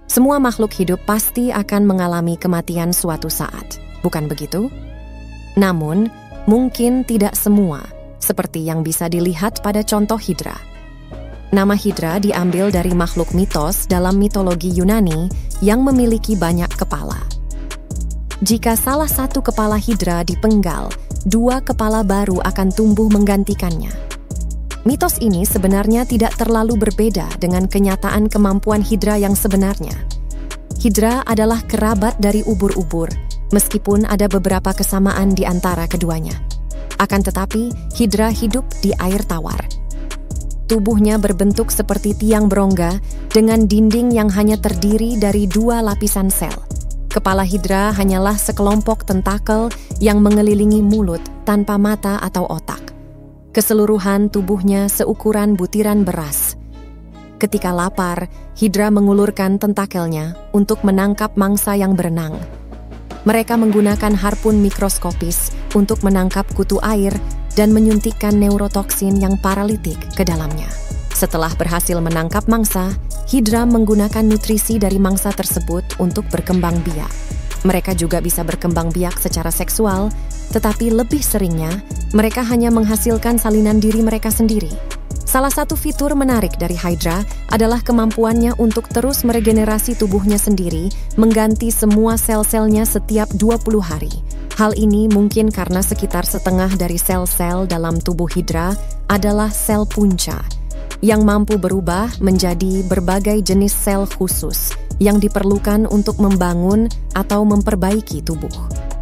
Semua makhluk hidup pasti akan mengalami kematian suatu saat, bukan begitu? Namun, mungkin tidak semua, seperti yang bisa dilihat pada contoh Hidra. Nama Hidra diambil dari makhluk mitos dalam mitologi Yunani yang memiliki banyak kepala. Jika salah satu kepala Hidra dipenggal, dua kepala baru akan tumbuh menggantikannya. Mitos ini sebenarnya tidak terlalu berbeda dengan kenyataan kemampuan Hidra yang sebenarnya. Hidra adalah kerabat dari ubur-ubur, meskipun ada beberapa kesamaan di antara keduanya. Akan tetapi, Hidra hidup di air tawar. Tubuhnya berbentuk seperti tiang berongga dengan dinding yang hanya terdiri dari dua lapisan sel. Kepala Hidra hanyalah sekelompok tentakel yang mengelilingi mulut tanpa mata atau otak. Keseluruhan tubuhnya seukuran butiran beras. Ketika lapar, Hidra mengulurkan tentakelnya untuk menangkap mangsa yang berenang. Mereka menggunakan harpun mikroskopis untuk menangkap kutu air dan menyuntikkan neurotoksin yang paralitik ke dalamnya. Setelah berhasil menangkap mangsa, Hidra menggunakan nutrisi dari mangsa tersebut untuk berkembang biak. Mereka juga bisa berkembang biak secara seksual, tetapi lebih seringnya mereka hanya menghasilkan salinan diri mereka sendiri. Salah satu fitur menarik dari Hydra adalah kemampuannya untuk terus meregenerasi tubuhnya sendiri, mengganti semua sel-selnya setiap 20 hari. Hal ini mungkin karena sekitar setengah dari sel-sel dalam tubuh Hidra adalah sel punca, yang mampu berubah menjadi berbagai jenis sel khusus yang diperlukan untuk membangun atau memperbaiki tubuh.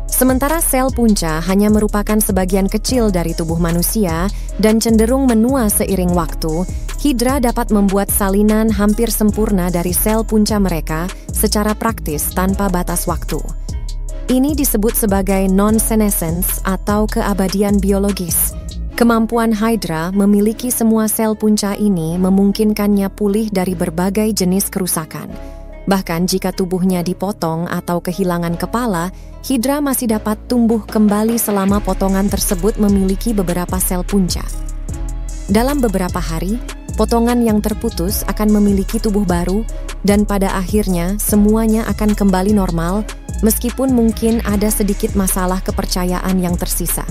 Sementara sel punca hanya merupakan sebagian kecil dari tubuh manusia dan cenderung menua seiring waktu, Hidra dapat membuat salinan hampir sempurna dari sel punca mereka secara praktis tanpa batas waktu. Ini disebut sebagai non-senescence atau keabadian biologis. Kemampuan Hydra memiliki semua sel punca ini memungkinkannya pulih dari berbagai jenis kerusakan. Bahkan jika tubuhnya dipotong atau kehilangan kepala, Hidra masih dapat tumbuh kembali selama potongan tersebut memiliki beberapa sel punca. Dalam beberapa hari, potongan yang terputus akan memiliki tubuh baru dan pada akhirnya semuanya akan kembali normal, meskipun mungkin ada sedikit masalah kepercayaan yang tersisa.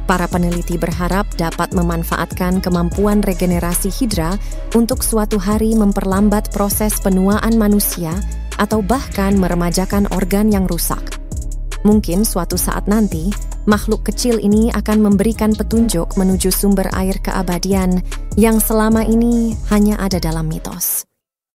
Para peneliti berharap dapat memanfaatkan kemampuan regenerasi Hidra untuk suatu hari memperlambat proses penuaan manusia atau bahkan meremajakan organ yang rusak. Mungkin suatu saat nanti, makhluk kecil ini akan memberikan petunjuk menuju sumber air keabadian yang selama ini hanya ada dalam mitos.